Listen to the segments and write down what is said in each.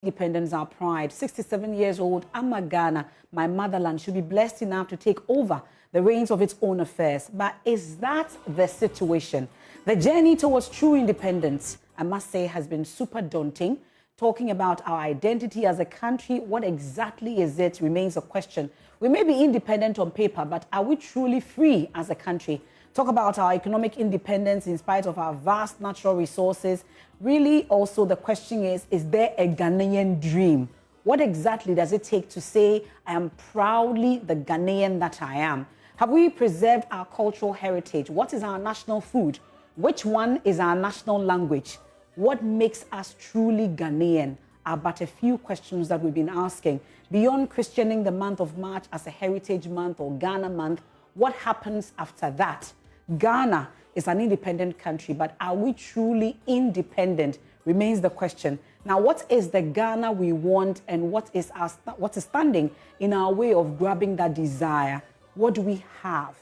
Independence, our pride. 67 years old, Ama Ghana, my motherland, should be blessed enough to take over the reins of its own affairs. But is that the situation? The journey towards true independence, I must say, has been super daunting. Talking about our identity as a country, what exactly is it, remains a question. We may be independent on paper, but are we truly free as a country? Talk about our economic independence in spite of our vast natural resources. Really, also, the question is there a Ghanaian dream? What exactly does it take to say, I am proudly the Ghanaian that I am? Have we preserved our cultural heritage? What is our national food? Which one is our national language? What makes us truly Ghanaian are but a few questions that we've been asking. Beyond questioning the month of March as a heritage month or Ghana month, what happens after that? Ghana is an independent country, but are we truly independent remains the question. Now, what is the Ghana we want, and what is standing in our way of grabbing that desire? What do we have?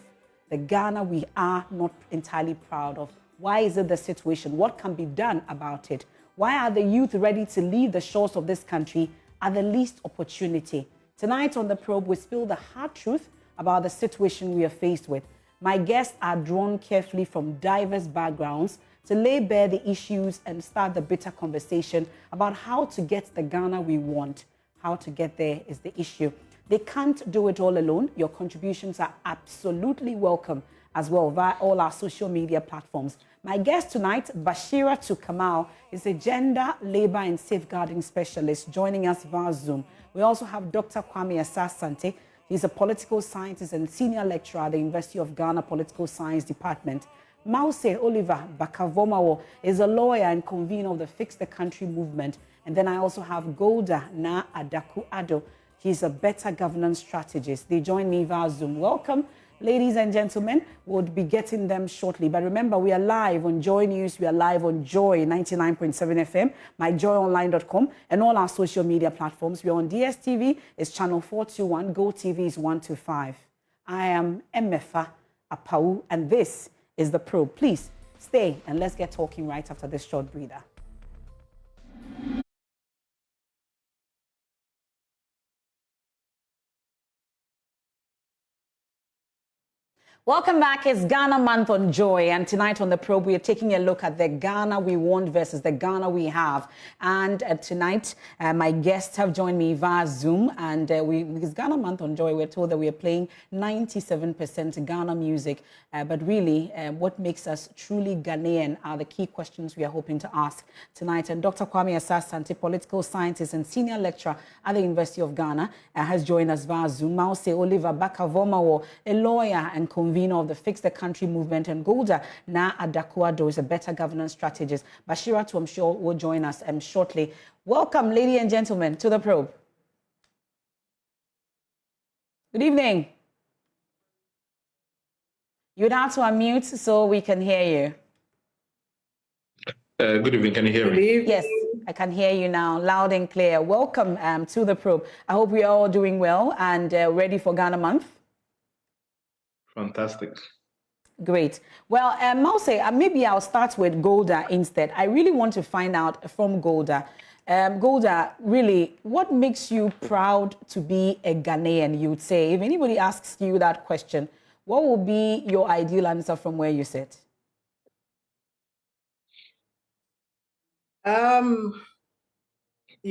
The Ghana we are not entirely proud of. Why is it the situation? What can be done about it? Why are the youth ready to leave the shores of this country at the least opportunity? Tonight on The Probe, we spill the hard truth about the situation we are faced with. My guests are drawn carefully from diverse backgrounds to lay bare the issues and start the bitter conversation about how to get the Ghana we want. How to get there is the issue. They can't do it all alone. Your contributions are absolutely welcome as well via all our social media platforms. My guest tonight, Bashira Kamal, is a gender, labor and safeguarding specialist joining us via Zoom. We also have Dr. Kwame Asah-Sante. He's a political scientist and senior lecturer at the University of Ghana Political Science Department. Mause Oliver Bakavomawo is a lawyer and convener of the Fix the Country movement. And then I also have Golda Na Adaku Ado. He's a better governance strategist. They join me via Zoom. Welcome, ladies and gentlemen. We'll be getting them shortly. But remember, we are live on Joy News. We are live on Joy 99.7 FM, myjoyonline.com, and all our social media platforms. We're on DSTV. It's channel 421. GoTV is 125. I am Emefa Apau, and this is The Probe. Please stay and let's get talking right after this short breather. Welcome back. It's Ghana Month on Joy, and tonight on The Probe, we are taking a look at the Ghana we want versus the Ghana we have. And tonight, my guests have joined me via Zoom, and because Ghana Month on Joy, we're told that we are playing 97% Ghana music, but really, what makes us truly Ghanaian are the key questions we are hoping to ask tonight. And Dr. Kwame Asah-Sante, political scientist and senior lecturer at the University of Ghana, has joined us via Zoom. Mause Oliver Bakavomawo, a lawyer and convener of the Fix the Country movement, and Golda Na Adaku Ado is a better governance strategist. Bashira, I'm sure, will join us shortly. Welcome, ladies and gentlemen, to The Probe. Good evening. You'd have to unmute so we can hear you. Good evening. Can you hear me? Yes, I can hear you now, loud and clear. Welcome to The Probe. I hope we are all doing well and ready for Ghana Month. Fantastic. Great. Well, Mause, maybe I'll start with Golda instead. I really want to find out from Golda. Golda, really, what makes you proud to be a Ghanaian, you would say? If anybody asks you that question, what will be your ideal answer from where you sit? You're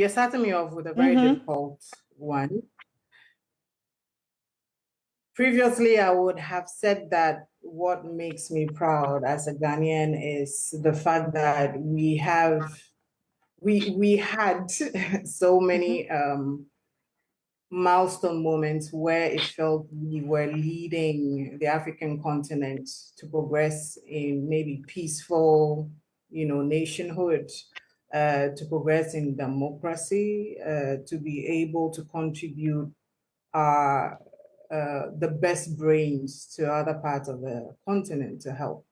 starting me off with a very difficult one. Previously, I would have said that what makes me proud as a Ghanaian is the fact that we had so many milestone moments where it felt we were leading the African continent to progress in maybe peaceful, nationhood, to progress in democracy, to be able to contribute the best brains to other parts of the continent to help.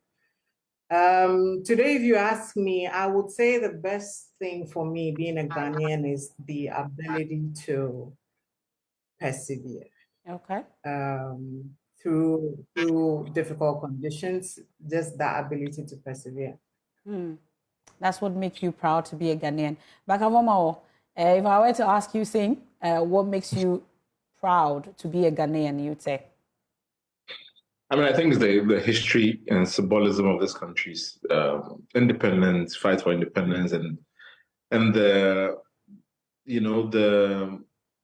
Today, if you ask me, I would say the best thing for me being a Ghanaian is the ability to persevere. Okay. Through difficult conditions, just that ability to persevere. That's what makes you proud to be a Ghanaian. Bakavomawo, If I were to ask you, Singh, what makes you proud to be a Ghanaian, you'd say? I mean, I think it's the history and symbolism of this country's independence, fight for independence, and the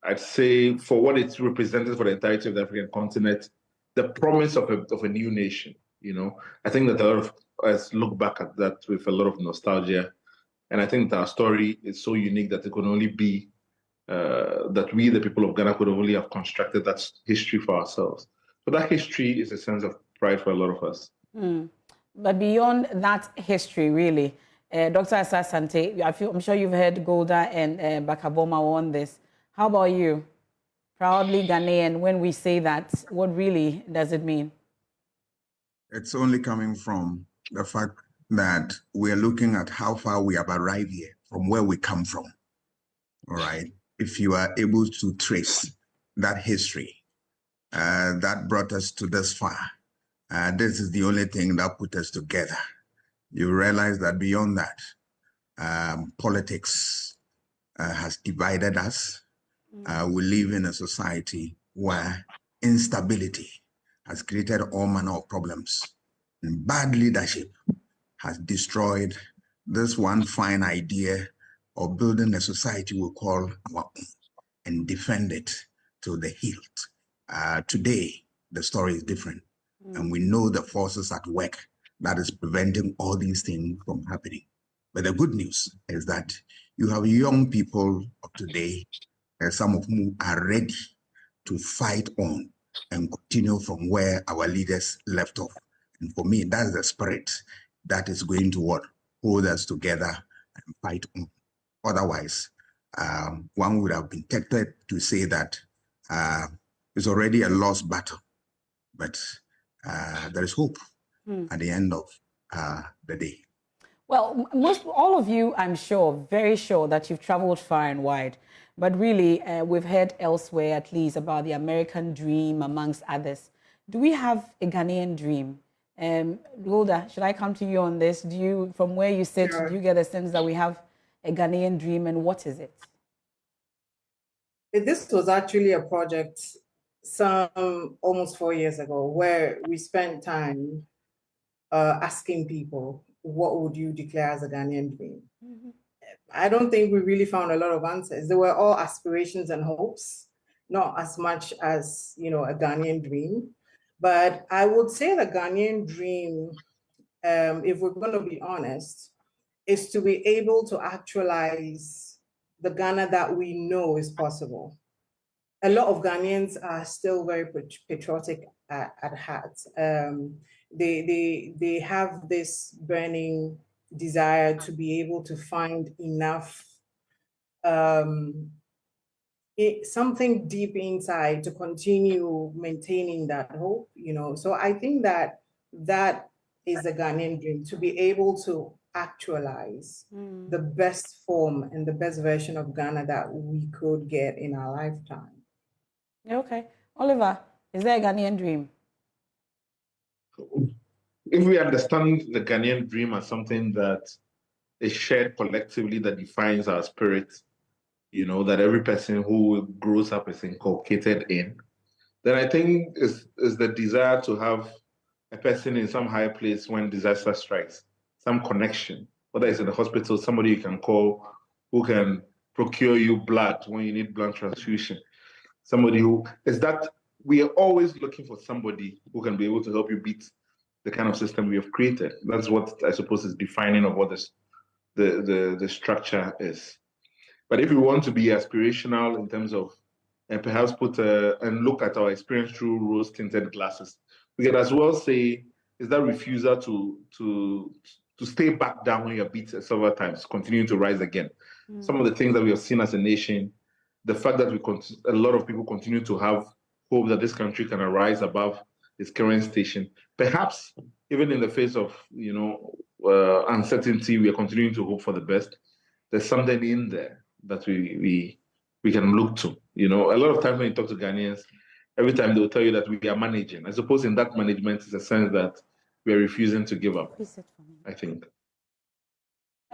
I'd say for what it's represented for the entirety of the African continent, the promise of a new nation. I think that a lot of us look back at that with a lot of nostalgia, and I think that our story is so unique that it could only be that we, the people of Ghana, could only have constructed that history for ourselves. So that history is a sense of pride for a lot of us. But beyond that history, really, Dr. Asante, I'm sure you've heard Golda and Bakaboma on this. How about you? Proudly Ghanaian, when we say that, what really does it mean? It's only coming from the fact that we are looking at how far we have arrived here from where we come from. All right. If you are able to trace that history that brought us to this far, this is the only thing that put us together. You realize that beyond that, politics has divided us. We live in a society where instability has created all manner of problems. And bad leadership has destroyed this one fine idea of building a society we call our own and defend it to the hilt. Today, the story is different. And we know the forces at work that is preventing all these things from happening. But the good news is that you have young people of today, some of whom are ready to fight on and continue from where our leaders left off. And for me, that's the spirit that is going to hold us together and fight on. Otherwise, one would have been tempted to say that it's already a lost battle. But there is hope at the end of the day. Well, all of you, I'm sure, very sure that you've traveled far and wide. But really, we've heard elsewhere, at least, about the American dream, amongst others. Do we have a Ghanaian dream? Golda, should I come to you on this? From where you sit, Sure. do you get a sense that we have a Ghanaian dream, and what is it? This was actually a project almost 4 years ago where we spent time asking people, what would you declare as a Ghanaian dream? I don't think we really found a lot of answers. They were all aspirations and hopes, not as much as, a Ghanaian dream. But I would say the Ghanaian dream, if we're going to be honest, is to be able to actualize the Ghana that we know is possible. A lot of Ghanaians are still very patriotic at heart. They have this burning desire to be able to find enough, something deep inside to continue maintaining that hope, So I think that is the Ghanaian dream, to be able to actualize the best form and the best version of Ghana that we could get in our lifetime. Okay. Oliver, is there a Ghanaian dream? If we understand the Ghanaian dream as something that is shared collectively, that defines our spirit, that every person who grows up is inculcated in, then I think is the desire to have a person in some higher place when disaster strikes, some connection, whether it's in the hospital, somebody you can call who can procure you blood when you need blood transfusion. Somebody who is that we are always looking for somebody who can be able to help you beat the kind of system we have created. That's what I suppose is defining of what the structure is. But if we want to be aspirational in terms of, and perhaps and look at our experience through rose-tinted glasses, we can as well say, is that refusal to stay back down when you're beat several times, continuing to rise again. Some of the things that we have seen as a nation, the fact that a lot of people continue to have hope that this country can arise above its current station. Perhaps even in the face of uncertainty, we are continuing to hope for the best. There's something in there that we can look to. A lot of times when you talk to Ghanaians, every time they'll tell you that we are managing. I suppose in that management is a sense that we are refusing to give up, I think.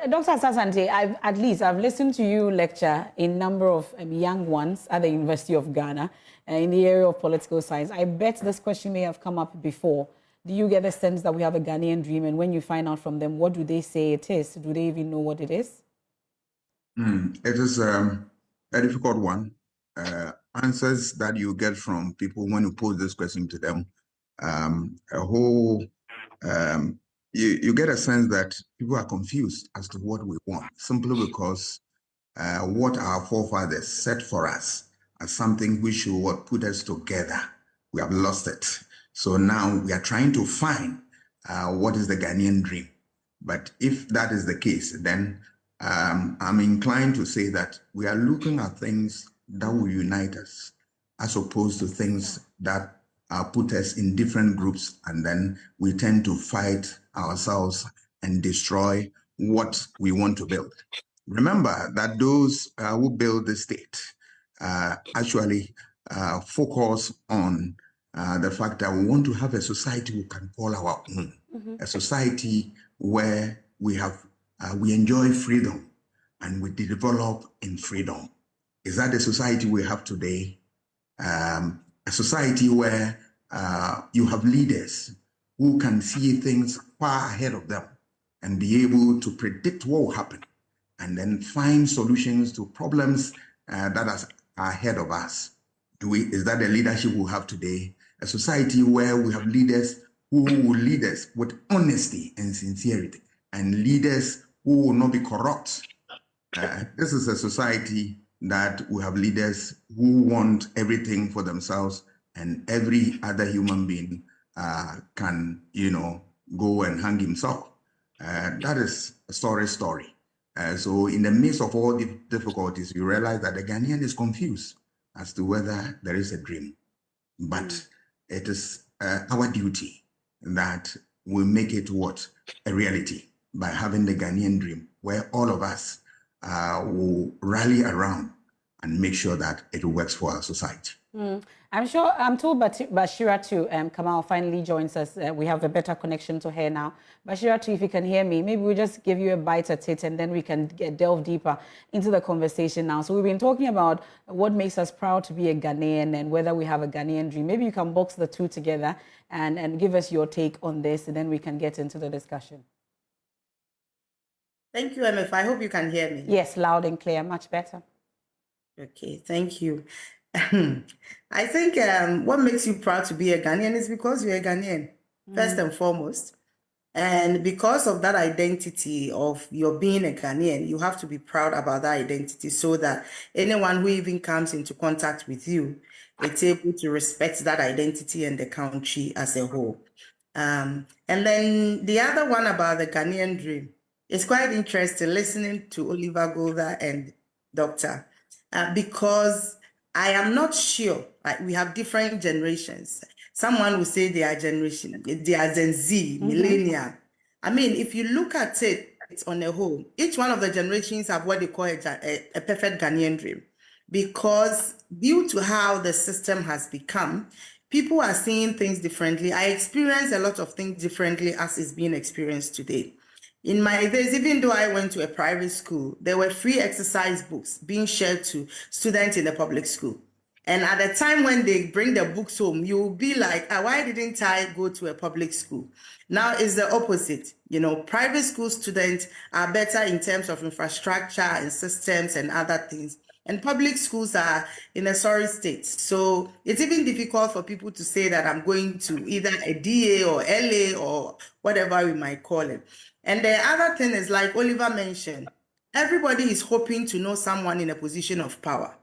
Dr. Sasante, I've listened to you lecture a number of young ones at the University of Ghana in the area of political science. I bet this question may have come up before. Do you get the sense that we have a Ghanaian dream? And when you find out from them, what do they say it is? Do they even know what it is? It is a difficult one. Answers that you get from people when you pose this question to them, you get a sense that people are confused as to what we want, simply because what our forefathers set for us as something which would put us together, we have lost it. So now we are trying to find what is the Ghanaian dream. But if that is the case, then I'm inclined to say that we are looking at things that will unite us, as opposed to things that put us in different groups, and then we tend to fight ourselves and destroy what we want to build. Remember that those who build the state actually focus on the fact that we want to have a society we can call our own, a society where we enjoy freedom and we develop in freedom. Is that the society we have today? A society where you have leaders who can see things far ahead of them and be able to predict what will happen and then find solutions to problems that are ahead of us. Is that the leadership we have today? A society where we have leaders who will lead us with honesty and sincerity, and leaders who will not be corrupt. This is a society that we have leaders who want everything for themselves, and every other human being can, go and hang himself. That is a story. So in the midst of all the difficulties, you realize that the Ghanaian is confused as to whether there is a dream. But it is our duty that we make it a reality by having the Ghanaian dream, where all of us will rally around and make sure that it works for our society. I'm told Bashira too, Kamal finally joins us. We have a better connection to her now. Bashira too, if you can hear me, maybe we'll just give you a bite at it and then we can delve deeper into the conversation now. So we've been talking about what makes us proud to be a Ghanaian and whether we have a Ghanaian dream. Maybe you can box the two together and give us your take on this, and then we can get into the discussion. Thank you, MF. I hope you can hear me. Yes, loud and clear, much better. Okay, thank you. I think what makes you proud to be a Ghanaian is because you're a Ghanaian, first and foremost. And because of that identity of your being a Ghanaian, you have to be proud about that identity so that anyone who even comes into contact with you is able to respect that identity and the country as a whole. And then the other one about the Ghanaian dream, it's quite interesting listening to Oliver Golder and Dr. Because I am not sure, we have different generations. Someone will say they are Gen Z, millennial. I mean, if you look at it on a whole, each one of the generations have what they call a perfect Ghanaian dream. Because due to how the system has become, people are seeing things differently. I experience a lot of things differently as is being experienced today. In my days, even though I went to a private school, there were free exercise books being shared to students in the public school. And at the time when they bring the books home, you'll be like, why didn't I go to a public school? Now it's the opposite. Private school students are better in terms of infrastructure and systems and other things. And public schools are in a sorry state. So it's even difficult for people to say that I'm going to either a DA or LA or whatever we might call it. And the other thing is, like Oliver mentioned, everybody is hoping to know someone in a position of power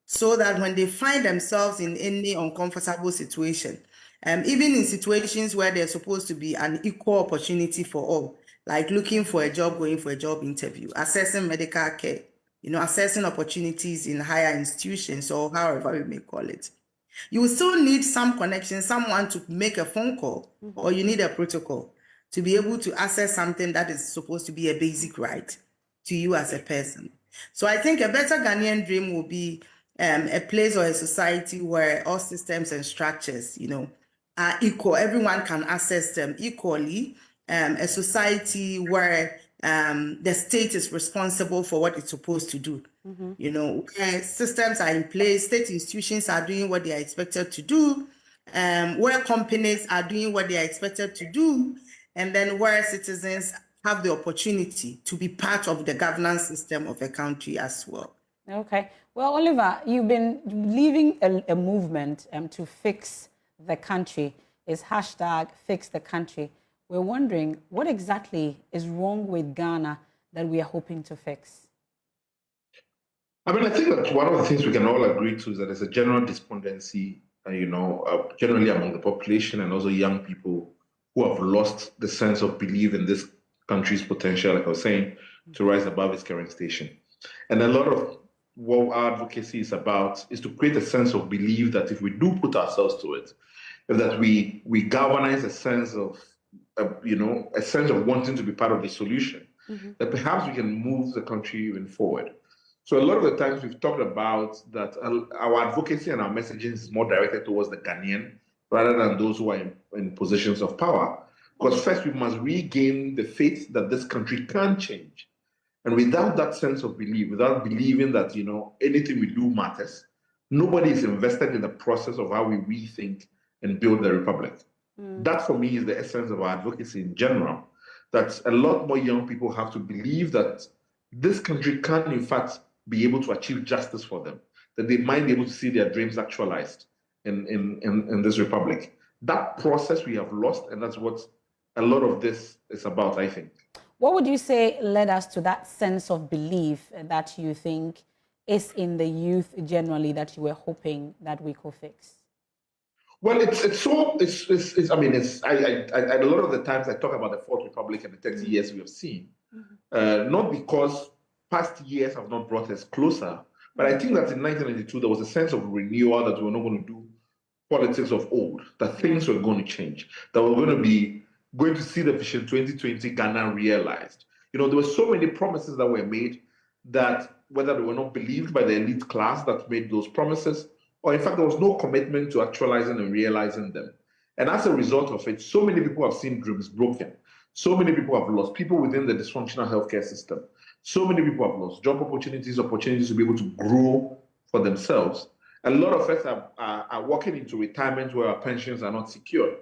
so that when they find themselves in any uncomfortable situation, even in situations where there's supposed to be an equal opportunity for all, like looking for a job, going for a job interview, accessing medical care, accessing opportunities in higher institutions or however we may call it. You will still need some connection, someone to make a phone call, or you need a protocol to be able to access something that is supposed to be a basic right to you as a person. So I think a better Ghanaian dream will be a place or a society where all systems and structures, are equal. Everyone can access them equally. A society where the state is responsible for what it's supposed to do. You know, where systems are in place, state institutions are doing what they are expected to do, where companies are doing what they are expected to do, and then where citizens have the opportunity to be part of the governance system of a country as well. Okay. Well, Oliver, you've been leading a movement to fix the country. It's hashtag fix the country. We're wondering what exactly is wrong with Ghana that we are hoping to fix? I mean, I think that one of the things we can all agree to is that there's a general despondency, generally among the population and also young people who have lost the sense of belief in this country's potential, like I was saying, to rise above its current station. And a lot of what our advocacy is about is to create a sense of belief that if we do put ourselves to it, that we galvanize a sense of, a sense of wanting to be part of the solution, that perhaps we can move the country even forward. So a lot of the times we've talked about that our advocacy and our messaging is more directed towards the Ghanaian rather than those who are in positions of power. Because first we must regain the faith that this country can change. And without that sense of belief, without believing that, anything we do matters, nobody is invested in the process of how we rethink and build the republic. That for me is the essence of our advocacy in general, that a lot more young people have to believe that this country can in fact be able to achieve justice for them, that they might be able to see their dreams actualized in this republic. That process we have lost, and that's what a lot of this is about, I think. What would you say led us to that sense of belief that you think is in the youth generally that you were hoping that we could fix? Well, a lot of the times I talk about the Fourth Republic and the 30 years we have seen, not because past years have not brought us closer, but I think that in 1992 there was a sense of renewal that we were not going to do politics of old, that things were going to change, that we're going to see the Vision 2020 Ghana realized. There were so many promises that were made that whether they were not believed by the elite class that made those promises, or in fact there was no commitment to actualizing and realizing them. And as a result of it, so many people have seen dreams broken. So many people have lost, people within the dysfunctional healthcare system. So many people have lost job opportunities to be able to grow for themselves. A lot of us are walking into retirement where our pensions are not secure.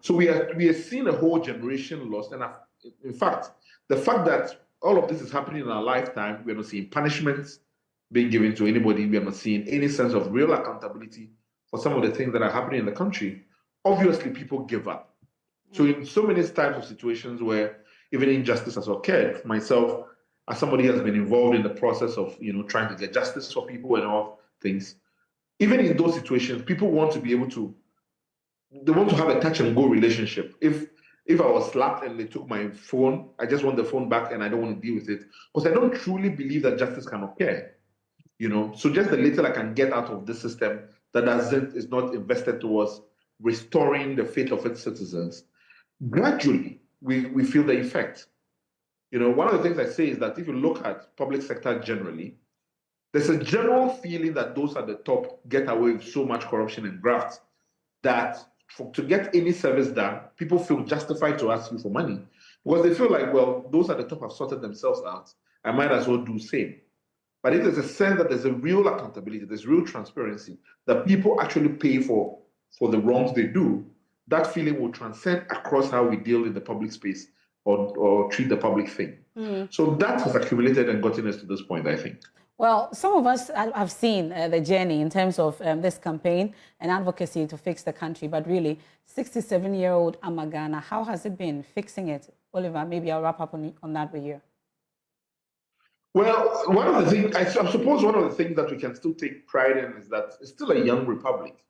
So we are seeing a whole generation lost. And in fact, the fact that all of this is happening in our lifetime, we are not seeing punishments being given to anybody. We are not seeing any sense of real accountability for some of the things that are happening in the country. Obviously, people give up. So in so many types of situations where even injustice has occurred, myself, as somebody who has been involved in the process of, trying to get justice for people and all things, even in those situations, people want to be able to, they want to have a touch and go relationship. If I was slapped and they took my phone, I just want the phone back and I don't want to deal with it because I don't truly believe that justice can occur. So just the little I can get out of this system that is not invested towards restoring the faith of its citizens, gradually we feel the effect. One of the things I say is that if you look at public sector generally, there's a general feeling that those at the top get away with so much corruption and graft that to get any service done, people feel justified to ask you for money because they feel like, well, those at the top have sorted themselves out. I might as well do the same. But if there's a sense that there's a real accountability, there's real transparency, that people actually pay for the wrongs they do, that feeling will transcend across how we deal in the public space or treat the public thing. So that has accumulated and gotten us to this point, I think. Well, some of us have seen the journey in terms of this campaign and advocacy to fix the country, but really, 67-year-old Amagana, how has it been fixing it? Oliver, maybe I'll wrap up on that with you. Well, one of the things, I suppose one of the things that we can still take pride in is that it's still a young republic,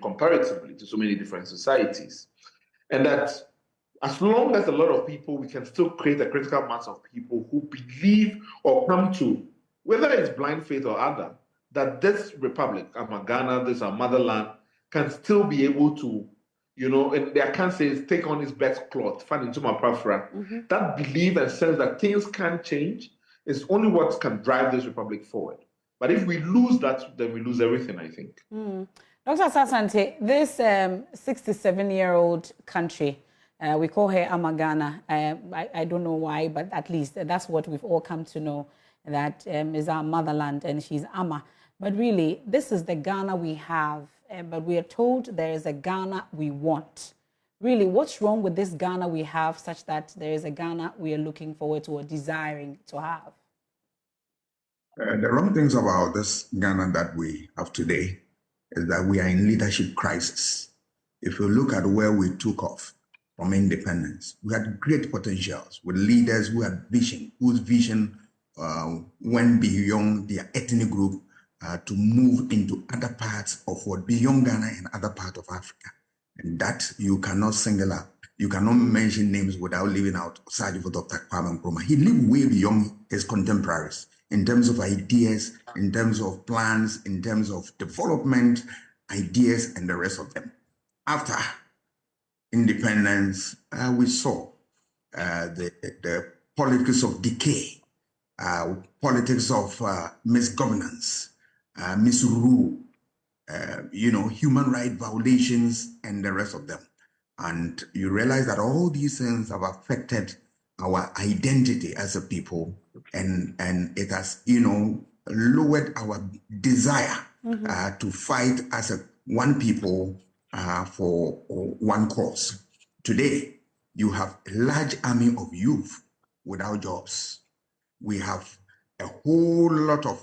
comparatively to so many different societies. And that as long as a lot of people, we can still create a critical mass of people who believe or come to, whether it's blind faith or other, that this republic, Ghana, this our motherland, can still be able to, and I can't say it's take on its best cloth, fan into my prafra. That belief and sense that things can change is only what can drive this republic forward. But if we lose that, then we lose everything, I think. Dr. Sasante, this 67-year-old country, We call her Amagana. I don't know why, but at least that's what we've all come to know, that is our motherland, and she's Ama. But really, this is the Ghana we have, but we are told there is a Ghana we want. Really, what's wrong with this Ghana we have such that there is a Ghana we are looking forward to or desiring to have? The wrong things about this Ghana that we have today is that we are in leadership crisis. If you look at where we took off from independence, we had great potentials with leaders who had vision, whose vision went beyond their ethnic group to move into other parts of what beyond Ghana and other parts of Africa. And that you cannot single out. You cannot mention names without leaving out Sergeant for Dr. Kwame Nkrumah. He lived way beyond his contemporaries in terms of ideas, in terms of plans, in terms of development, ideas, and the rest of them. After independence, we saw the politics of decay, politics of misgovernance, misrule, human rights violations, and the rest of them. And you realize that all these things have affected our identity as a people, and it has, lowered our desire to fight as one people for one cause. Today, you have a large army of youth without jobs. We have a whole lot of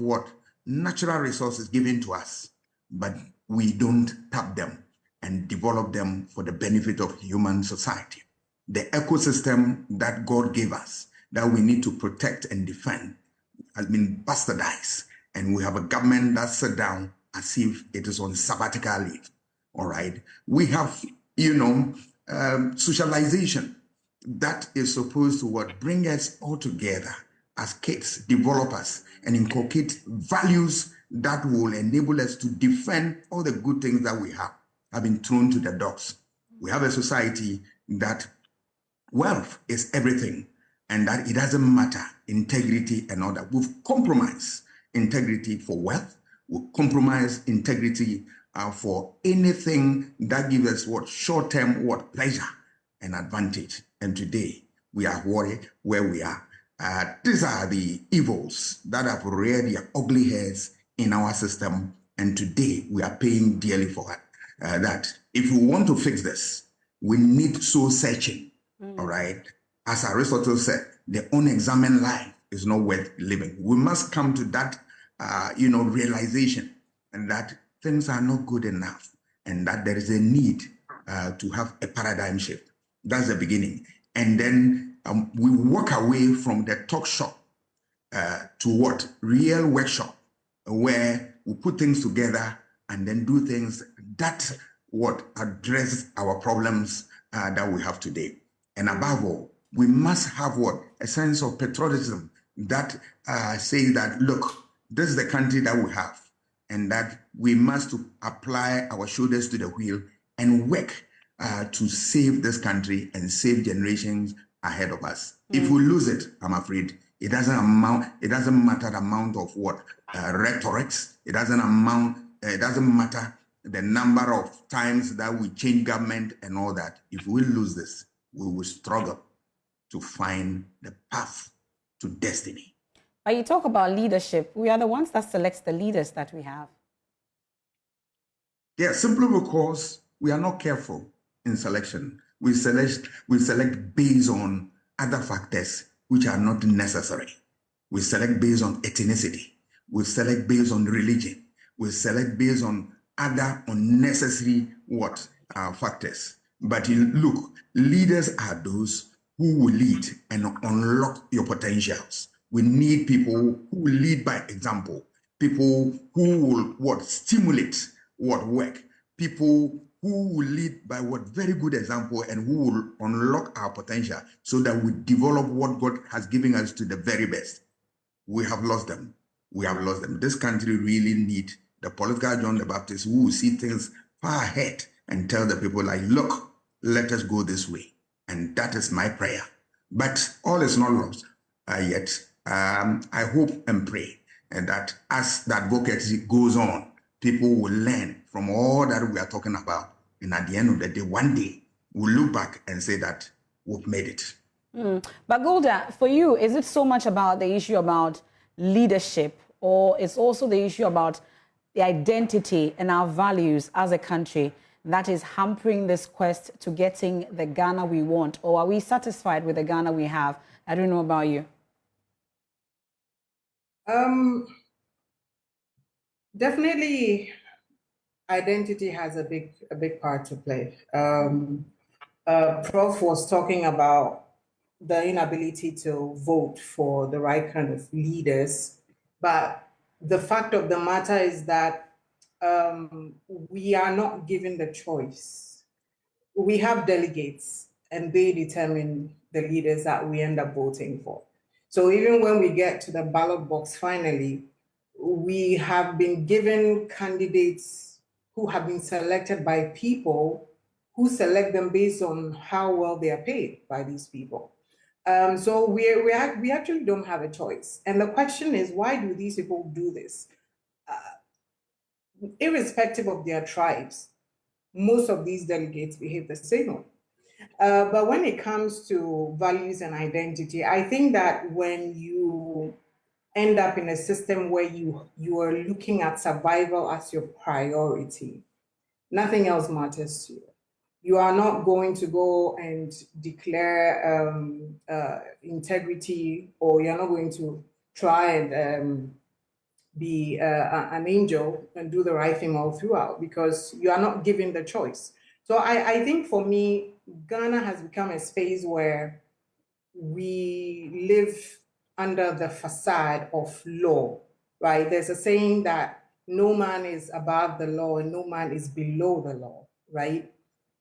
natural resources given to us, but we don't tap them and develop them for the benefit of human society. The ecosystem that God gave us, that we need to protect and defend, has been bastardized. And we have a government that sat down as if it is on sabbatical leave. All right. We have, socialization that is supposed to bring us all together as kids, develop us, and inculcate values that will enable us to defend all the good things that we have been thrown to the dogs. We have a society that wealth is everything, and that it doesn't matter integrity and all that. We've compromised integrity for wealth. We've compromised integrity for anything that gives us short-term pleasure and advantage. And today we are worried where we are. These are the evils that have reared their ugly heads in our system, and today we are paying dearly for it. That if we want to fix this, we need soul searching. All right. As Aristotle said, the unexamined life is not worth living. We must come to that, realization, and that things are not good enough, and that there is a need to have a paradigm shift. That's the beginning. And then we walk away from the talk shop to real workshop, where we put things together and then do things that address our problems that we have today. And above all, we must have a sense of patriotism that says that, look, this is the country that we have, and that we must apply our shoulders to the wheel and work to save this country and save generations ahead of us. If we lose it, I'm afraid it doesn't matter the amount of rhetorics. It doesn't matter the number of times that we change government and all that. If we lose this, we will struggle to find the path to destiny. But you talk about leadership. We are the ones that select the leaders that we have. Yeah, simply because we are not careful in selection. We select based on other factors which are not necessary. We select based on ethnicity. We select based on religion. We select based on other unnecessary factors. But look, leaders are those who will lead and unlock your potentials. We need people who will lead by example, people who will stimulate work, people who will lead by very good example and who will unlock our potential so that we develop what God has given us to the very best. We have lost them. We have lost them. This country really needs the political John the Baptist who will see things far ahead and tell the people look, let us go this way. And that is my prayer. But all is not lost yet. I hope and pray that as that advocacy goes on, people will learn from all that we are talking about. And at the end of the day, one day, we'll look back and say that we've made it. But Golda, for you, is it so much about the issue about leadership, or it's also the issue about the identity and our values as a country that is hampering this quest to getting the Ghana we want? Or are we satisfied with the Ghana we have? I don't know about you. Definitely, identity has a big part to play. Prof was talking about the inability to vote for the right kind of leaders, but the fact of the matter is that we are not given the choice. We have delegates, and they determine the leaders that we end up voting for. So even when we get to the ballot box finally, we have been given candidates who have been selected by people who select them based on how well they are paid by these people. So we actually don't have a choice. And the question is, why do these people do this? Irrespective of their tribes, most of these delegates behave the same way. But when it comes to values and identity, I think that when you end up in a system where you are looking at survival as your priority, nothing else matters to you. You are not going to go and declare integrity, or you're not going to try and be an angel and do the right thing all throughout, because you are not given the choice. So I think for me, Ghana has become a space where we live under the facade of law, right? There's a saying that no man is above the law and no man is below the law, right?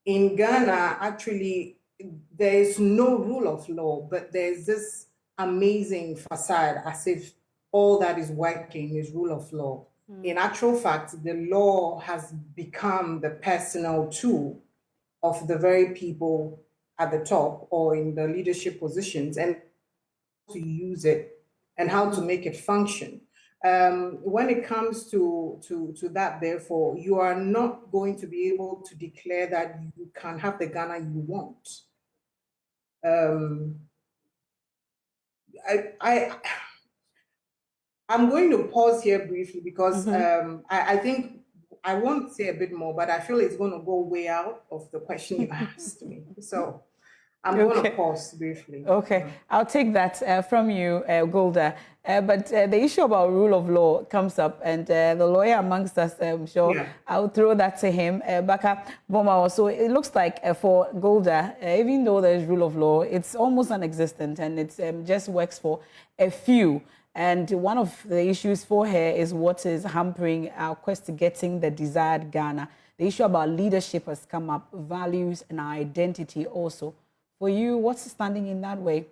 In Ghana, actually, there is no rule of law, but there's this amazing facade as if all that is working is rule of law. In actual fact, the law has become the personal tool of the very people at the top or in the leadership positions, and to use it and how to make it function. When it comes to that, therefore, you are not going to be able to declare that you can have the Ghana you want. I'm going to pause here briefly because I think I want to say a bit more, but I feel it's going to go way out of the question you asked me. So I'm going to pause briefly. Okay, I'll take that from you, Golda. But the issue about rule of law comes up, and the lawyer amongst us, I'm sure I'll throw that to him. Baka Boma, so it looks like for Golda, even though there's rule of law, it's almost non-existent, and it just works for a few. And one of the issues for her is what is hampering our quest to getting the desired Ghana. The issue about leadership has come up, values and our identity also. For you, what's standing in that way?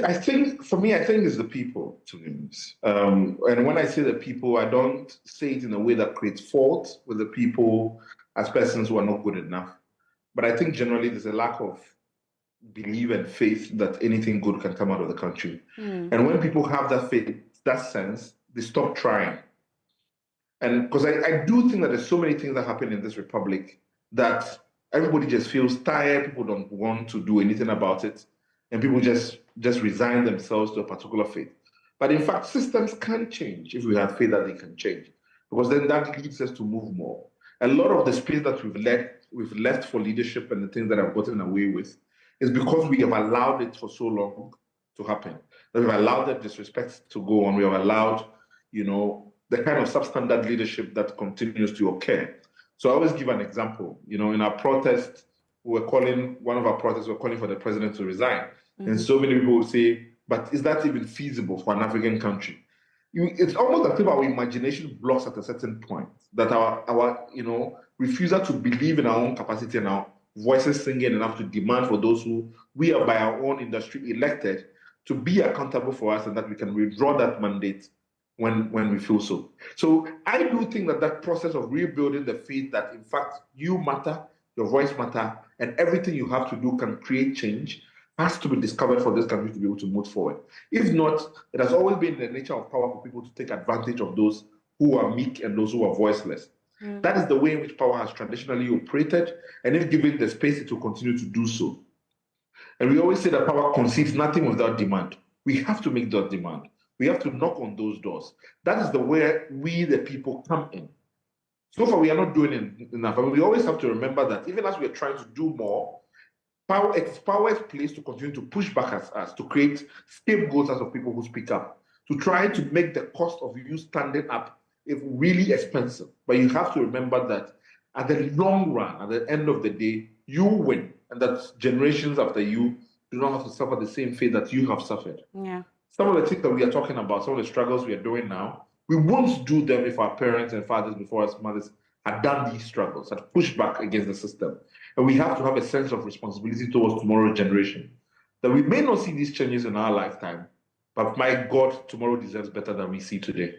I think, for me, I think it's the people, to be honest. And when I say the people, I don't say it in a way that creates fault with the people as persons who are not good enough. But I think generally there's a lack of belief and faith that anything good can come out of the country. And when people have that faith, that sense, they stop trying. And because I do think that there's so many things that happen in this republic that everybody just feels tired, people don't want to do anything about it, and people just resign themselves to a particular faith. But in fact, systems can change if we have faith that they can change, because then that leads us to move more. A lot of the space that we've left for leadership and the things that I've gotten away with is because we have allowed it for so long to happen. That we've allowed that disrespect to go on. We have allowed, the kind of substandard leadership that continues to occur. So I always give an example. In our protest, we're calling for the president to resign. And so many people will say, but is that even feasible for an African country? It's almost as if our imagination blocks at a certain point, that our refusal to believe in our own capacity and our voices singing enough to demand for those who we are by our own industry elected to be accountable for us, and that we can withdraw that mandate when we feel so. So I do think that process of rebuilding the faith that in fact you matter, your voice matter, and everything you have to do can create change has to be discovered for this country to be able to move forward. If not, it has always been the nature of power for people to take advantage of those who are meek and those who are voiceless. That is the way in which power has traditionally operated, and if given the space, it will continue to do so. And we always say that power concedes nothing without demand. We have to make that demand. We have to knock on those doors. That is the way we, the people, come in. So far, we are not doing enough. And we always have to remember that even as we are trying to do more, it's power's place to continue to push back at us, to create scapegoats as of people who speak up, to try to make the cost of you standing up really expensive. But you have to remember that at the long run, at the end of the day, you win, and that generations after you do not have to suffer the same fate that you have suffered. Yeah. Some of the things that we are talking about, some of the struggles we are doing now, we won't do them if our parents and fathers before us, mothers, had done these struggles, had pushed back against the system. And we have to have a sense of responsibility towards tomorrow's generation. That we may not see these changes in our lifetime, but my God, tomorrow deserves better than we see today.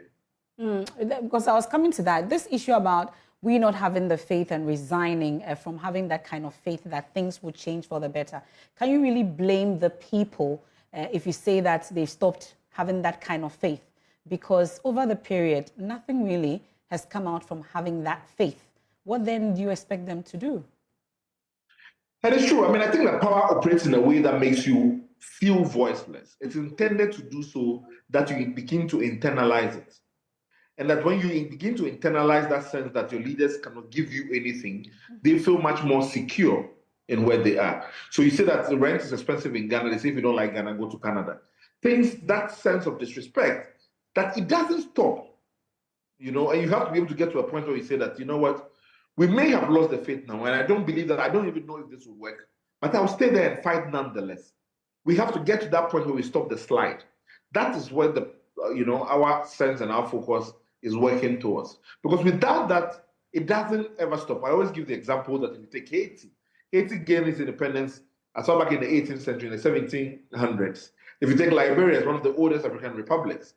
Because I was coming to that. This issue about we not having the faith and resigning from having that kind of faith that things would change for the better. Can you really blame the people if you say that they've stopped having that kind of faith? Because over the period, nothing really has come out from having that faith. What then do you expect them to do? That is true. I mean, I think that power operates in a way that makes you feel voiceless. It's intended to do so that you begin to internalize it. And that when you begin to internalize that sense that your leaders cannot give you anything, they feel much more secure in where they are. So you say that the rent is expensive in Ghana. They say if you don't like Ghana, go to Canada. That sense of disrespect, that it doesn't stop. And you have to be able to get to a point where you say that, you know what, we may have lost the faith now, and I don't believe that, I don't even know if this will work, but I'll stay there and fight nonetheless. We have to get to that point where we stop the slide. That is where our sense and our focus is working towards. Because without that, it doesn't ever stop. I always give the example that if you take Haiti gained its independence as far back in the 18th century, in the 1700s. If you take Liberia as one of the oldest African republics,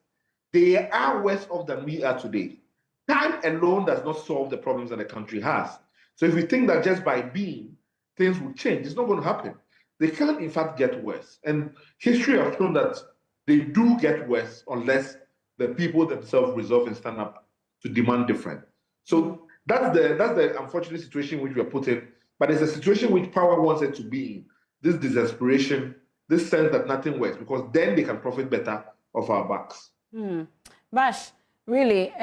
they are worse off than we are today. Time alone does not solve the problems that the country has. So if we think that just by being, things will change, it's not going to happen. They can, in fact, get worse. And history has shown that they do get worse unless the people themselves resolve and stand up to demand different. So that's the unfortunate situation which we are put in. But it's a situation which power wants it to be in. This desperation, this sense that nothing works, because then they can profit better off our backs. Bash, really,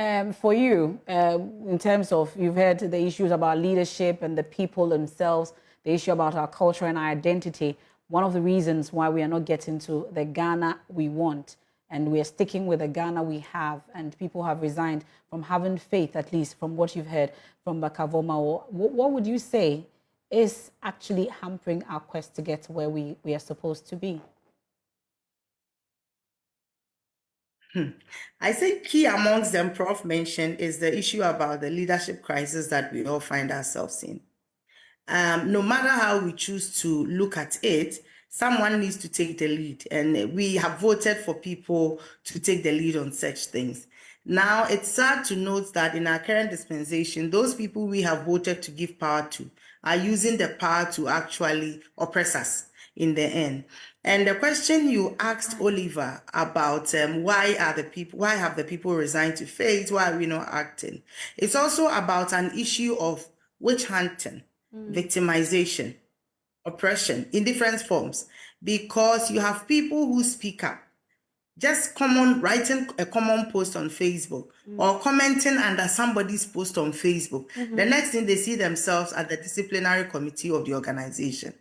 for you, in terms of, you've heard the issues about leadership and the people themselves, the issue about our culture and our identity. One of the reasons why we are not getting to the Ghana we want, and we are sticking with the Ghana we have, and people have resigned from having faith, at least from what you've heard from Bakavoma. What would you say is actually hampering our quest to get to where we are supposed to be? I think key amongst them, Prof mentioned, is the issue about the leadership crisis that we all find ourselves in. No matter how we choose to look at it, someone needs to take the lead, and we have voted for people to take the lead on such things. Now, it's sad to note that in our current dispensation, those people we have voted to give power to are using the power to actually oppress us in the end. And the question you asked Oliver about why have the people resigned to faith, why are we not acting? It's also about an issue of witch hunting, victimization, oppression in different forms, because you have people who speak up, just writing a common post on Facebook or commenting under somebody's post on Facebook. The next thing, they see themselves at the disciplinary committee of the organization,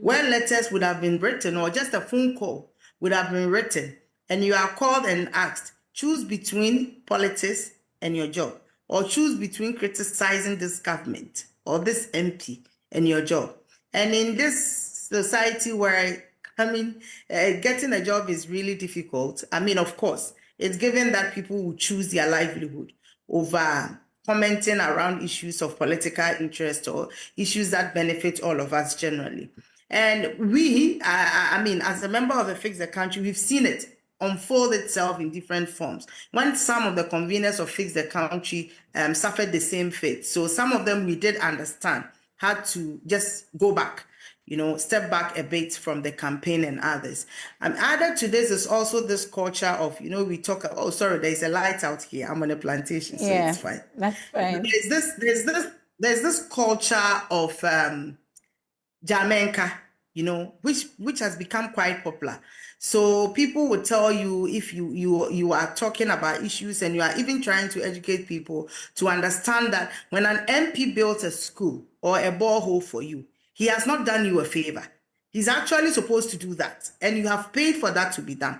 where letters would have been written, or just a phone call would have been written, and you are called and asked, choose between politics and your job, or choose between criticizing this government or this MP and your job. And in this society where, getting a job is really difficult, of course, it's given that people will choose their livelihood over commenting around issues of political interest or issues that benefit all of us generally. And we, as a member of the Fix the Country, we've seen it unfold itself in different forms. When some of the conveners of Fix the Country suffered the same fate, so some of them we did understand had to just go back, step back a bit from the campaign and others. And added to this is also this culture of, we talk, oh, sorry, there's a light out here. I'm on a plantation, so Yeah, it's fine. that's fine. There's this culture of Jamenka, which has become quite popular. So people will tell you, if you are talking about issues and you are even trying to educate people to understand that when an MP built a school or a borehole for you, he has not done you a favor. He's actually supposed to do that, and you have paid for that to be done.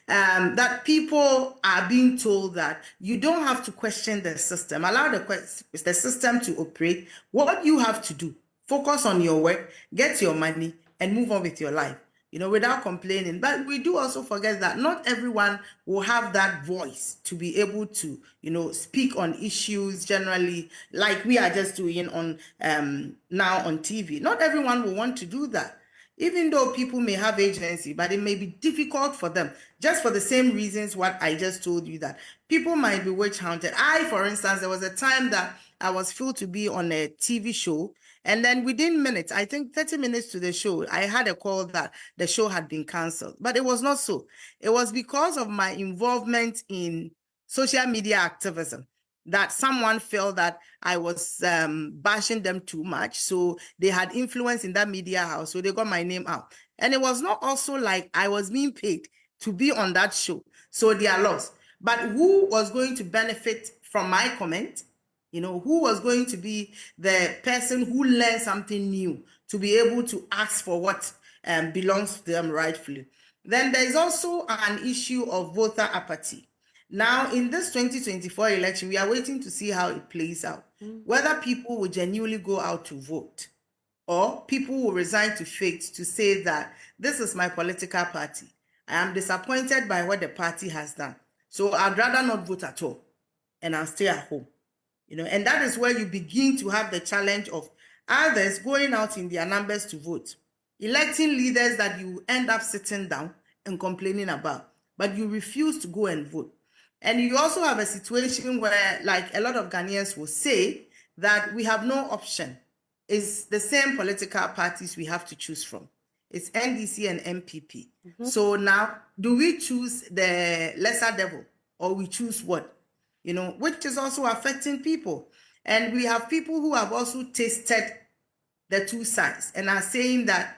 That people are being told that you don't have to question the system, allow the system to operate. What you have to do, focus on your work, get your money, and move on with your life, without complaining. But we do also forget that not everyone will have that voice to be able to, speak on issues generally, like we are just doing on now on TV. Not everyone will want to do that, even though people may have agency, but it may be difficult for them, just for the same reasons what I just told you, that people might be witch hunted. For instance, there was a time that I was filled to be on a TV show, and then within minutes, I think 30 minutes to the show, I had a call that the show had been canceled. But it was not so. It was because of my involvement in social media activism that someone felt that I was bashing them too much. So they had influence in that media house. So they got my name out. And it was not also like I was being paid to be on that show. So they are lost. But who was going to benefit from my comment? Who was going to be the person who learned something new to be able to ask for what belongs to them rightfully? Then there is also an issue of voter apathy. Now, in this 2024 election, we are waiting to see how it plays out, whether people will genuinely go out to vote or people will resign to fate to say that this is my political party. I am disappointed by what the party has done. So I'd rather not vote at all and I'll stay at home. And that is where you begin to have the challenge of others going out in their numbers to vote, electing leaders that you end up sitting down and complaining about, but you refuse to go and vote. And you also have a situation where, like a lot of Ghanaians will say, that we have no option. It's the same political parties we have to choose from. It's NDC and MPP. So now, do we choose the lesser devil or we choose what? Which is also affecting people. And we have people who have also tasted the two sides and are saying that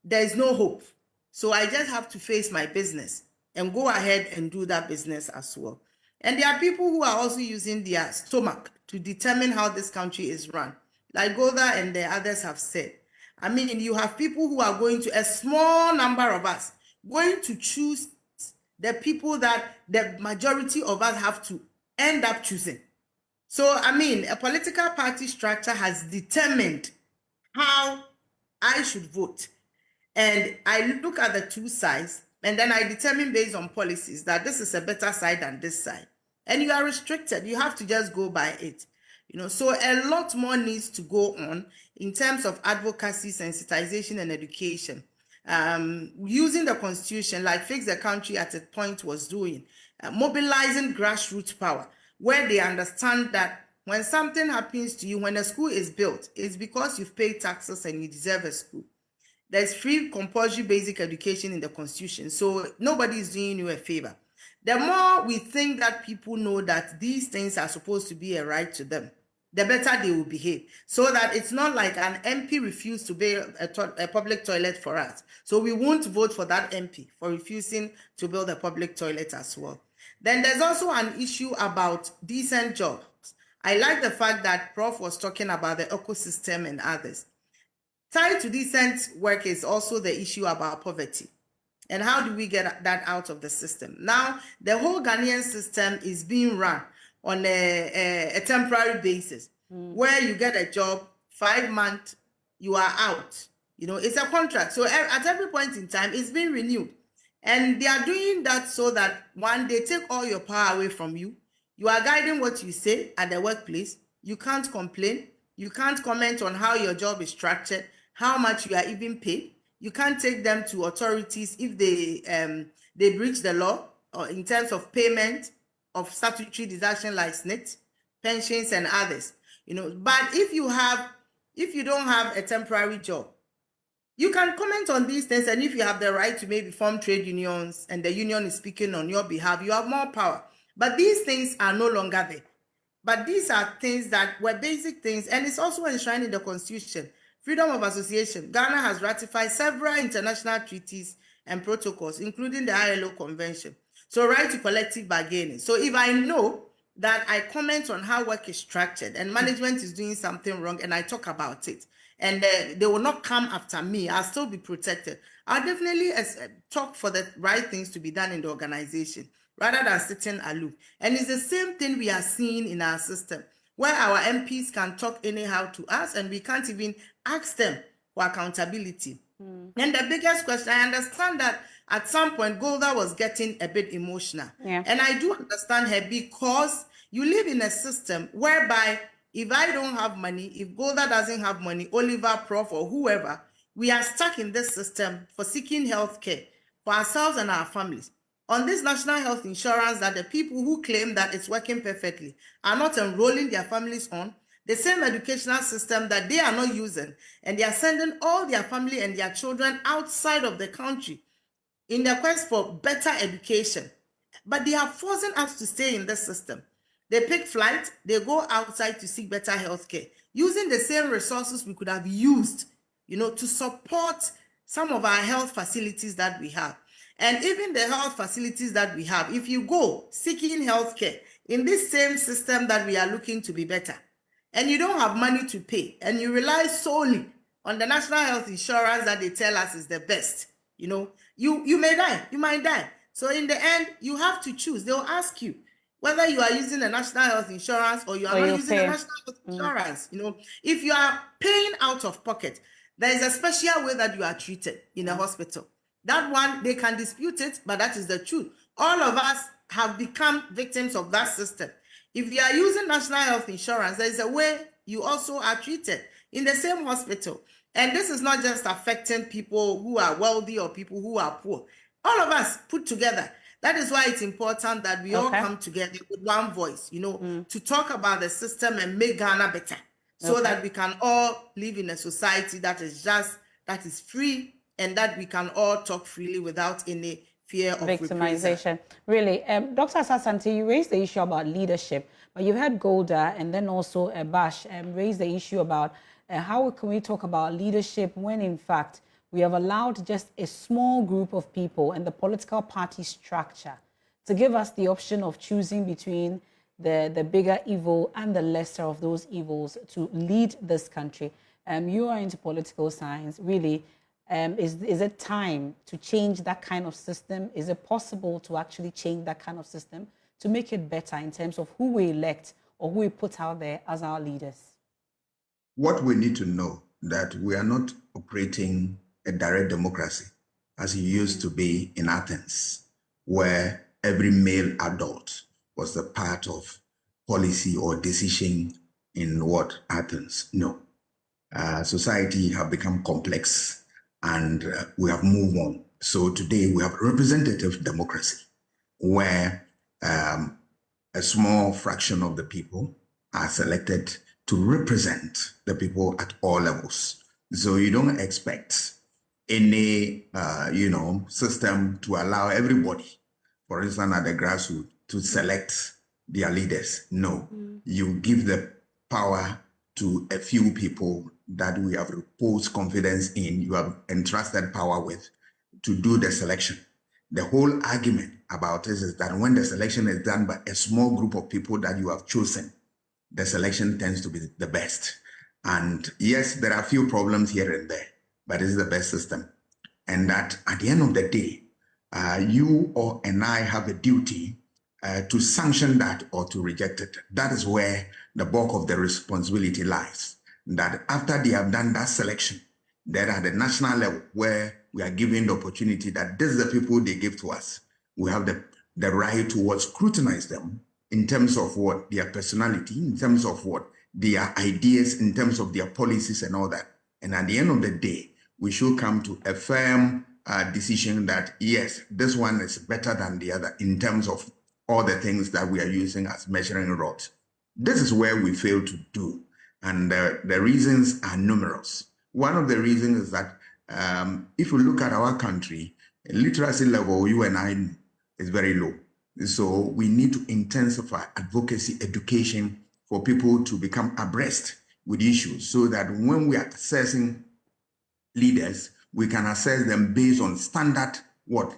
there is no hope. So I just have to face my business and go ahead and do that business as well. And there are people who are also using their stomach to determine how this country is run. Like Golda and the others have said. I mean, you have people who are going to, a small number of us, going to choose the people that the majority of us have to end up choosing. So, I mean, a political party structure has determined how I should vote. And I look at the two sides, and then I determine based on policies that this is a better side than this side. And you are restricted. You have to just go by it. So a lot more needs to go on in terms of advocacy, sensitization, and education. Using the constitution, like Fix the Country at a point was doing, mobilizing grassroots power, where they understand that when something happens to you, when a school is built, it's because you've paid taxes and you deserve a school. There's free compulsory basic education in the constitution, so nobody is doing you a favor. The more we think that people know that these things are supposed to be a right to them, the better they will behave. So that it's not like an MP refused to build a public toilet for us. So we won't vote for that MP for refusing to build a public toilet as well. Then there's also an issue about decent jobs. I like the fact that Prof was talking about the ecosystem and others. Tied to decent work is also the issue about poverty. And how do we get that out of the system? Now, the whole Ghanaian system is being run on a temporary basis, where you get a job, 5 months, you are out. It's a contract. So at every point in time, it's being renewed. And they are doing that so that one, they take all your power away from you. You are guiding what you say at the workplace. You can't complain. You can't comment on how your job is structured, how much you are even paid. You can't take them to authorities if they breach the law or in terms of payment of statutory deduction like SNIT, pensions, and others. But if you don't have a temporary job, You can comment on these things, and if you have the right to maybe form trade unions and the union is speaking on your behalf, you have more power. But these things are no longer there. But these are things that were basic things, and it's also enshrined in the Constitution. Freedom of association. Ghana has ratified several international treaties and protocols, including the ILO Convention. So right to collective bargaining. So if I know that I comment on how work is structured and management is doing something wrong and I talk about it, and they will not come after me, I'll still be protected. I'll definitely talk for the right things to be done in the organization rather than sitting aloof. And it's the same thing we are seeing in our system, where our MPs can talk anyhow to us and we can't even ask them for accountability. And the biggest question, I understand that at some point Golda was getting a bit emotional. Yeah. And I do understand her, because you live in a system whereby if I don't have money, if Golda doesn't have money, Oliver, Prof, or whoever, we are stuck in this system for seeking health care for ourselves and our families. On this national health insurance that the people who claim that it's working perfectly are not enrolling their families on, the same educational system that they are not using, and they are sending all their family and their children outside of the country in the quest for better education. But they are forcing us to stay in this system. They pick flight, they go outside to seek better health care, using the same resources we could have used, to support some of our health facilities that we have. And even the health facilities that we have, if you go seeking health care in this same system that we are looking to be better, and you don't have money to pay, and you rely solely on the national health insurance that they tell us is the best, you may die, you might die. So in the end, you have to choose. They'll ask you whether you are using the national health insurance or you are not using the national health insurance. If you are paying out of pocket, there is a special way that you are treated in a hospital. That one, they can dispute it, but that is the truth. All of us have become victims of that system. If you are using national health insurance, there is a way you also are treated in the same hospital. And this is not just affecting people who are wealthy or people who are poor. All of us put together. That is why it's important that we all come together with one voice, to talk about the system and make Ghana better, so that we can all live in a society that is just, that is free, and that we can all talk freely without any fear of victimization. Really, Dr. Asante, you raised the issue about leadership, but you had Golda and then also Bash raise the issue about how can we talk about leadership when, in fact, we have allowed just a small group of people and the political party structure to give us the option of choosing between the bigger evil and the lesser of those evils to lead this country. You are into political science, really. Is it time to change that kind of system? Is it possible to actually change that kind of system to make it better in terms of who we elect or who we put out there as our leaders? What we need to know that we are not operating a direct democracy as it used to be in Athens, where every male adult was a part of policy or decision in Athens. No. Society have become complex and we have moved on. So today we have representative democracy where a small fraction of the people are selected to represent the people at all levels. So you don't expect any, system to allow everybody, for instance, at the grassroots, to select their leaders. No, you give the power to a few people that we have reposed confidence in, you have entrusted power with, to do the selection. The whole argument about this is that when the selection is done by a small group of people that you have chosen, the selection tends to be the best. And yes, there are a few problems here and there, but it's the best system. And that at the end of the day, you and I have a duty to sanction that or to reject it. That is where the bulk of the responsibility lies. That after they have done that selection, then at the national level where we are given the opportunity that this is the people they give to us, we have the right to scrutinize them in terms of what their personality, in terms of what their ideas, in terms of their policies and all that. And at the end of the day, we should come to a firm decision that, yes, this one is better than the other in terms of all the things that we are using as measuring rods. This is where we fail to do. And the reasons are numerous. One of the reasons is that If you look at our country, literacy level, you and I, is very low. So we need to intensify advocacy education for people to become abreast with issues, so that when we are assessing leaders, we can assess them based on standard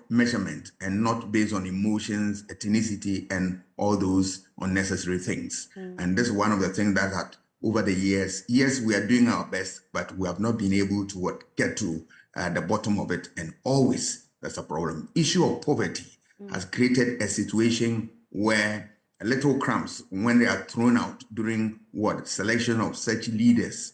measurement, and not based on emotions, ethnicity, and all those unnecessary things. And this is one of the things that over the years, yes, we are doing our best, but we have not been able to get to the bottom of it, and always that's a problem. Issue of poverty has created a situation where little crumbs, when they are thrown out during selection of such leaders,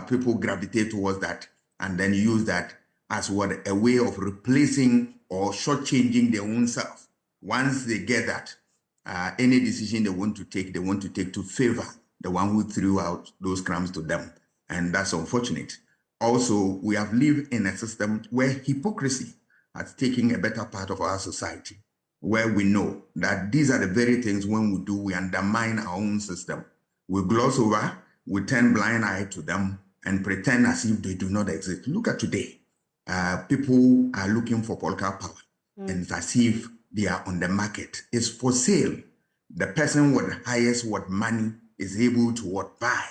people gravitate towards that and then use that as a way of replacing or shortchanging their own self. Once they get that, any decision they want to take to favor the one who threw out those crumbs to them. And that's unfortunate. Also, we have lived in a system where hypocrisy has taken a better part of our society, where we know that these are the very things we undermine our own system. We gloss over, we turn blind eye to them and pretend as if they do not exist. Look at today. People are looking for political power, and it's as if they are on the market. It's for sale. The person with the highest money is able to buy,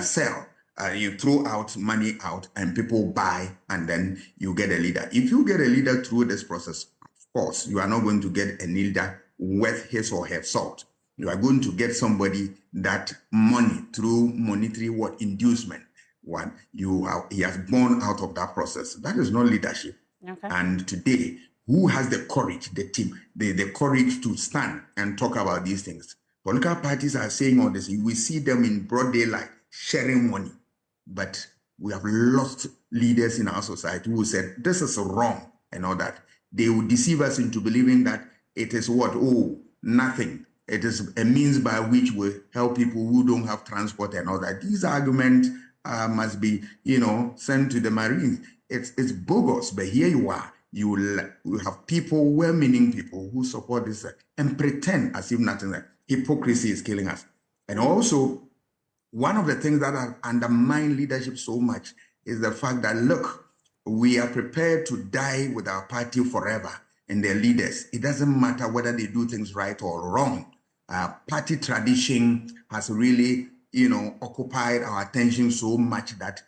sell. You throw out money out and people buy, and then you get a leader. If you get a leader through this process, of course, you are not going to get a leader worth his or her salt. You are going to get somebody that money through monetary inducement. He has born out of that process. That is not leadership. Okay. And today, who has the courage, the team, the courage to stand and talk about these things? Political parties are saying all this. We see them in broad daylight sharing money. But we have lost leaders in our society who said, this is wrong and all that. They will deceive us into believing that it is nothing. It is a means by which we help people who don't have transport and all that. These arguments must be, sent to the Marines. It's bogus, but here you are. You have people, well-meaning people who support this and pretend as if nothing. Hypocrisy is killing us. And also, one of the things that have undermined leadership so much is the fact that, look, we are prepared to die with our party forever and their leaders. It doesn't matter whether they do things right or wrong. Party tradition has really, occupied our attention so much that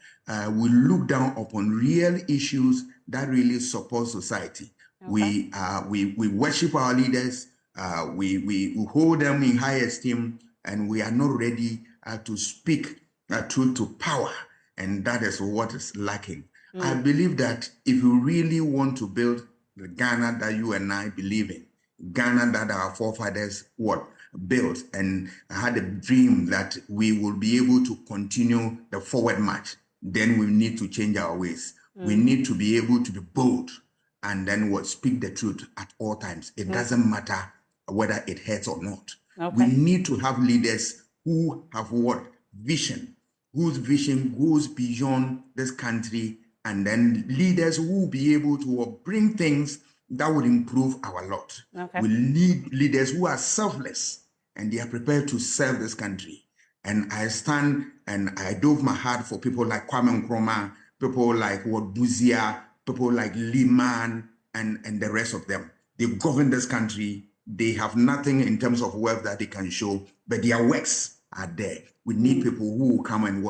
we look down upon real issues that really support society. Okay. We worship our leaders. We hold them in high esteem, and we are not ready to speak truth to power, and that is what is lacking. I believe that if you really want to build the Ghana that you and I believe in, Ghana that our forefathers built and had a dream that we will be able to continue the forward march, then we need to change our ways. We need to be able to be bold and then speak the truth at all times. It doesn't matter whether it hurts or not. Okay. We need to have leaders who have vision, whose vision goes beyond this country, and then leaders who will be able to bring things that will improve our lot. Okay. We need leaders who are selfless and they are prepared to serve this country. And I stand and I dove my heart for people like Kwame Nkrumah, people like Buzia, people like Liman, and the rest of them. They govern this country. They have nothing in terms of wealth that they can show, but their works are there. We need people who will come and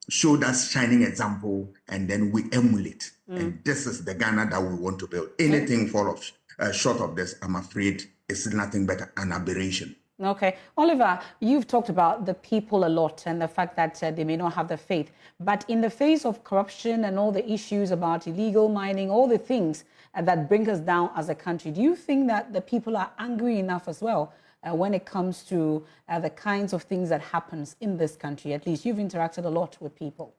show that shining example, and then we emulate. And this is the Ghana that we want to build. Anything short of this, I'm afraid, is nothing but an aberration. Okay. Oliver, you've talked about the people a lot and the fact that they may not have the faith. But in the face of corruption and all the issues about illegal mining, all the things that bring us down as a country, do you think that the people are angry enough as well when it comes to the kinds of things that happens in this country? At least you've interacted a lot with people.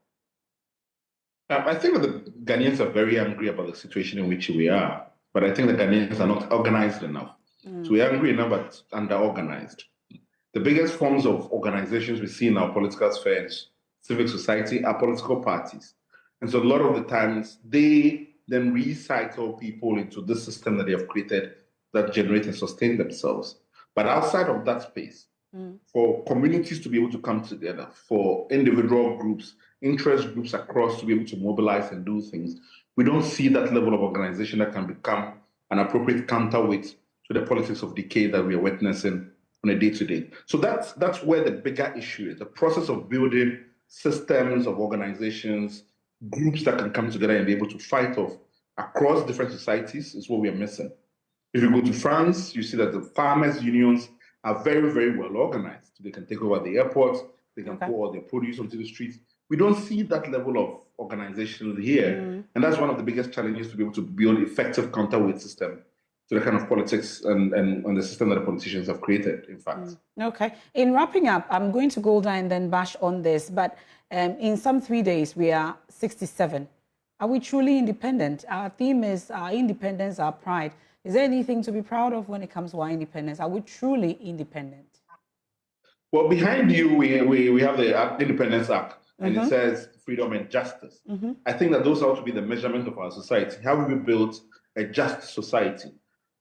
I think that the Ghanaians are very angry about the situation in which we are, but I think the Ghanaians are not organized enough. So we are angry enough, but under-organized. The biggest forms of organizations we see in our political spheres, civic society, are political parties. And so a lot of the times, they then recycle people into this system that they have created that generate and sustain themselves. But outside of that space, for communities to be able to come together, for individual groups, interest groups across to be able to mobilize and do things. We don't see that level of organization that can become an appropriate counterweight to the politics of decay that we are witnessing on a day-to-day. So that's where the bigger issue is, the process of building systems of organizations, groups that can come together and be able to fight off across different societies is what we are missing. If you go to France, you see that the farmers' unions are very, very well organized. They can take over the airports, they can pour all their produce onto the streets. We don't see that level of organization here. And that's one of the biggest challenges, to be able to build effective counterweight system to the kind of politics and the system that the politicians have created, in fact. Okay. In wrapping up, I'm going to Golda and then Bash on this, but in some 3 days, we are 67. Are we truly independent? Our theme is our independence, our pride. Is there anything to be proud of when it comes to our independence? Are we truly independent? Well, behind you, we have the Independence Act, and it says freedom and justice. I think that those ought to be the measurement of our society. How have we built a just society?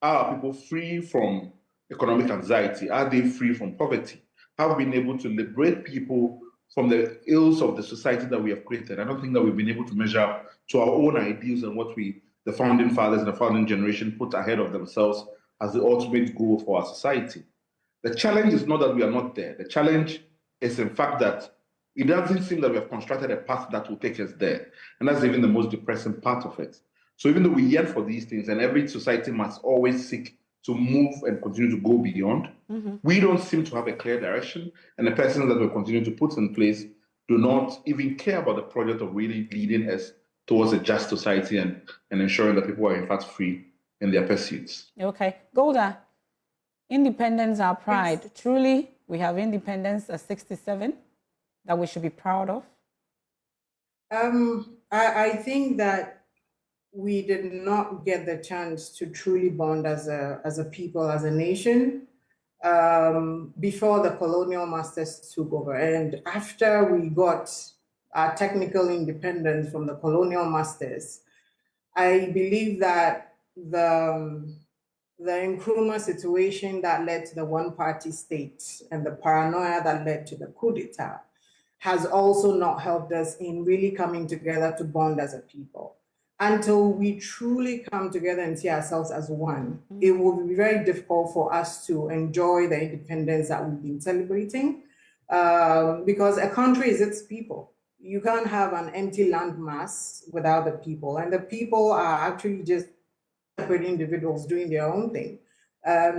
Are people free from economic anxiety? Are they free from poverty? Have we been able to liberate people from the ills of the society that we have created? I don't think that we've been able to measure up to our own ideals and what the founding fathers and the founding generation put ahead of themselves as the ultimate goal for our society. The challenge is not that we are not there. The challenge is, in fact, that it doesn't seem that we have constructed a path that will take us there. And that's even the most depressing part of it. So even though we yearn for these things, and every society must always seek to move and continue to go beyond, we don't seem to have a clear direction. And the persons that we continue to put in place do not even care about the project of really leading us towards a just society and ensuring that people are in fact free in their pursuits. Okay. Golda, independence, our pride. Yes. Truly, we have independence at 67 that we should be proud of? I think that we did not get the chance to truly bond as a people, as a nation, before the colonial masters took over. And after we got our technical independence from the colonial masters, I believe that the Nkrumah situation that led to the one-party state and the paranoia that led to the coup d'etat has also not helped us in really coming together to bond as a people. Until we truly come together and see ourselves as one, it will be very difficult for us to enjoy the independence that we've been celebrating, because a country is its people. You can't have an empty landmass without the people, and the people are actually just separate individuals doing their own thing.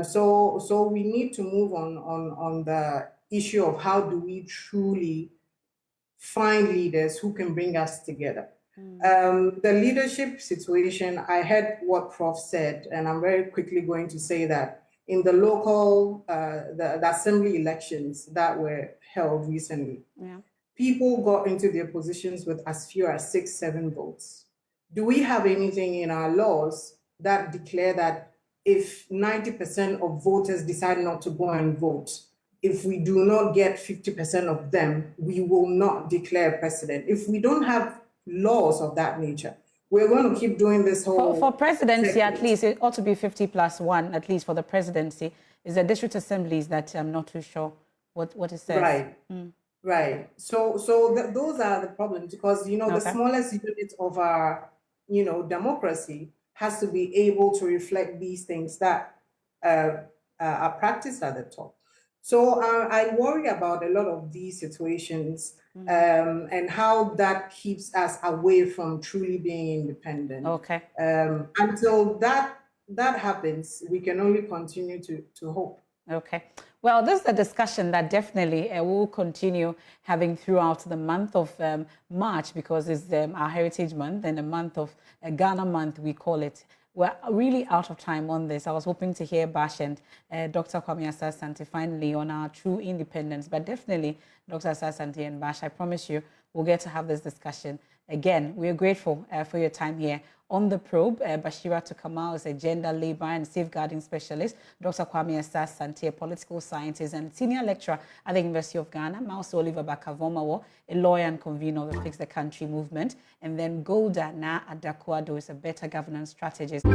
So we need to move on the issue of how do we truly find leaders who can bring us together. The leadership situation, I heard what Prof said, and I'm very quickly going to say that in the local, the assembly elections that were held recently, people got into their positions with as few as 6-7 votes. Do we have anything in our laws that declare that if 90% of voters decide not to go and vote, if we do not get 50% of them, we will not declare president? If we don't have laws of that nature, we're going to keep doing this whole... For presidency, at least, it ought to be 50+1, at least for the presidency. Is the district assemblies that I'm not too sure what it says. Right, right. So those are the problems, because, you know, the smallest unit of our, you know, democracy has to be able to reflect these things that are practiced at the top. So I worry about a lot of these situations and how that keeps us away from truly being independent. Until that happens, we can only continue to hope. Well, this is a discussion that definitely we'll continue having throughout the month of March, because it's our Heritage Month and a month of Ghana Month, we call it. We're really out of time on this. I was hoping to hear Bash and Dr. Kwame Asah-Asante finally on our true independence, but definitely Dr. Asah-Asante and Bash, I promise you, we'll get to have this discussion again. We're grateful for your time here on The Probe. Bashira Tukamal is a gender, labor and safeguarding specialist. Dr. Kwame Asah-Asante, a political scientist and senior lecturer at the University of Ghana. Mouse Oliver Bakavomawo, a lawyer and convener of the Fix the Country movement. And then Golda Na Adakwado is a better governance strategist.